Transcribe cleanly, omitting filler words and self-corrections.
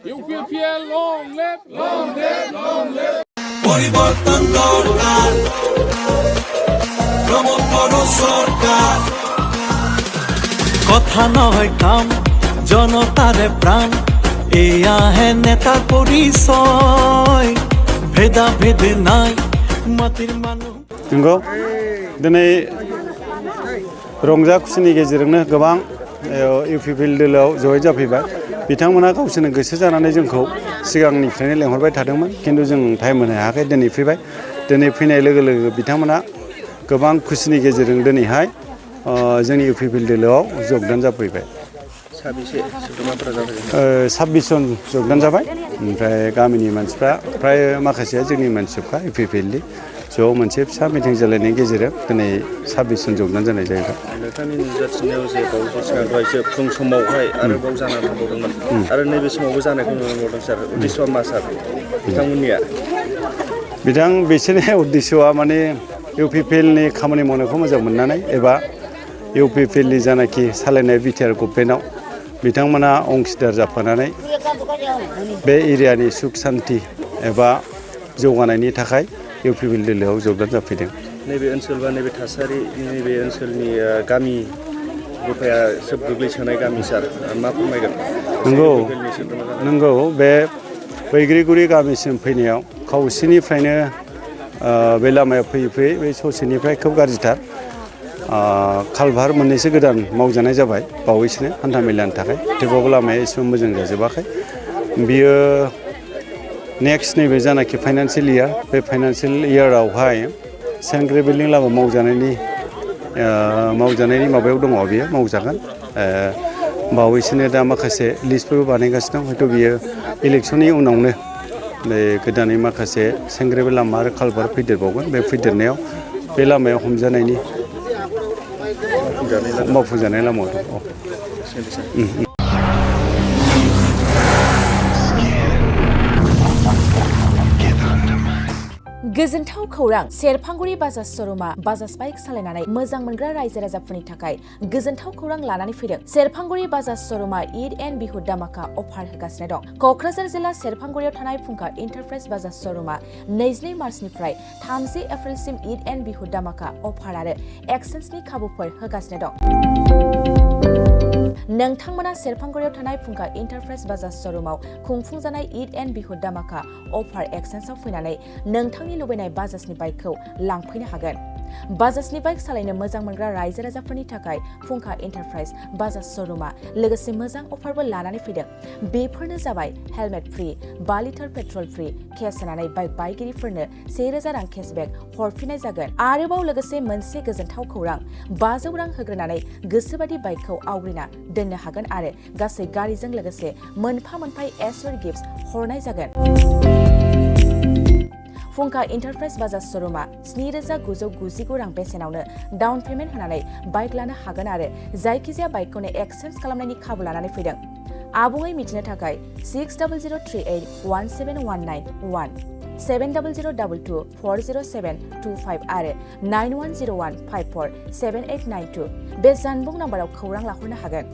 UPPL long live, long live, long live. পরিবর্তন দরকার, প্রমোদ করো সরকার। কথা নয় কাম, জনতারে প্রাণ, এই আহে নেতার পরিচয়। ভেদা ভেদে নাই মাটির মানুষ। नंगौ दिनै रंजा खुसिनि गेजेरजोंनो गोबां UPPL दोलोआव जयै जाफैबाय। बिथांमोना गावसोरनो गोसो जानानै जोंखौ सिगांनिफ्रायनो लेंहरबाय थादोंमोन, खिन्थु जों टाइम होनो हायाखै। दिनै फैबाय। दिनै फैनाय लोगो लोगो बिथांमोना गोबां खुसिनि गेजेरजों दिनैहाय जोंनि UPPL दोलोआव जगदान जाफैबाय। 26 जन जगदान जाबाय। ओमफ्राय गामिनि मानसिफ्रा फ्राय माखासेया जोंनि मानसिफ्रा UPPLनि ज' मोनसे फिसा मिटिं जालायनायनि गेजेरजों दिनै 26 जन जगदान जानाय जाहैबाय। नोंथांनि नुजाथिनायाव जे बावैसो सिगां दहायसो फुं समावहाय आरोबाव जाना थांबावदोंमोन आरो नैबे समावबो जानायखौ नुनो मोनबावदों सार। उद्देश्यआ मा सार बिथांमोननिया? बिसोरनि उद्देश्यआ माने UPPLनि खामानि मावनायखौ मोजां मोननानै एबा UPPLनि जानाखि सालायनाय बिटिआर गभर्नमेन्टआव बिथांमोना अंशदार जाफानानै बे एरियानि सुख सान्ति एबा जौगानायनि थाखाय UPPL दोलोआव जगदान जाफैदों। नैबे ओनसोल बा नैबे थासारि, नैबे ओनसोलनि गामि गफाया सोब गोग्लैसोनाय गामि सार, मा फोरमायगोन? नंगौ बे बैग्रिगुरि गामिसिम फैनायाव खावसेनिफ्रायनो बे लामायाव फैयै फैयै बे ससेनिफ्राय खोब गाज्रिथार। कालभार मोननैसो गोदान मावजानाय जाबाय बावैसोनो हान्थामेलानि थाखाय, थेवबाबो लामाया एसेबां मोजां जाजोबाखै। बियो नेक्स्ट नैबे जानाखि फाइनान्सियेल इयार, बे फाइनान्सियेल इयारावहाय सेन्ट ग्रेभेलनि लामा मावजानायनि माबायाव दङ, बियो मावजागोन। बावैसोनो दा माखासे लिस्टफोरबो बानायगासिनो दं। हयथ' बियो इलेक्सननि उनावनो बे गोदानै माखासे सेन्ट ग्रेभेल लामा आरो कालभार फैदेरबावगोन। बे फैदेरनायाव बे लामायाव हमजानायनि मावफुंजानाय लामायाव दं। गोजोनथाव खौरां, सेरफांगुरि बाजाज श'रुमा बाजाज बाइक सालायनानै मोजां मोनग्रा रायजो राजाफोरनि थाखाय गोजोनथाव खौरां लानानै फैदों। सेरफांगुरि बाजाज श'रुमा ईद एन्ड बिहु दामाका अफार होगासिनो दं। क'क्राझार जिल्ला सेरफांगुरियाव थानाय फुंखा इन्टारप्राइज बाजाज श'रुमा 22 मार्चनिफ्राय 30 एप्रिलसिम ईद एन्ड बिहु दामाका अफार आरो एक्सेन्सनि खाबुफोर होगासिनो दं। नोंथांमोना सेरफांगुरियाव थानाय फुंखा इन्टारप्राइज बाजाज श'रुमाव खुंफुंजानाय ईद एन्ड बिहु दामाका अफार एक्सेन्सआव फैनानै नोंथांनि लुबैनाय बाजाजनि बाइकखौ लांफैनो हागोन। बाजाजनि बाइक सालायनो मोजां मोनग्रा रायजो राजाफोरनि थाखाय फुंखा इन्टारप्राइज बाजाज श'रुमा लोगोसे मोजां अफारबो लानानै फैदों। बेफोरनो जाबाय helmet free, 5 litre petrol free, case होनानै बाइक बायगिरिफोरनो 1000 रां केसबेक हरफिननाय जागोन। आरोबाव लोगोसे मोनसे गोजोनथाव खौरां, 500 रां होग्रोनानै गोसोबादि बाइकखौ आवग्रिना दोननो हागोन आरो गासै गारिजों लोगोसे मोनफा मोनफा एसर गिफ्ट हरनाय जागोन। फुंखा इन्टारप्राइज बाजाज श'रुमा 7999 रां बेसेनावनो डाउन पेमेन्ट होनानै बाइक लानो हागोन आरो जायखिजाया बाइकखौनो एक्सचेन्ज खालामनायनि खाबु लानानै फैदों। आबुङै मिथिनो थाखाय 6003817191 7002240725 आरो 9101547892 बे जानबुं नाम्बाराव खौरां लाहरनो हागोन।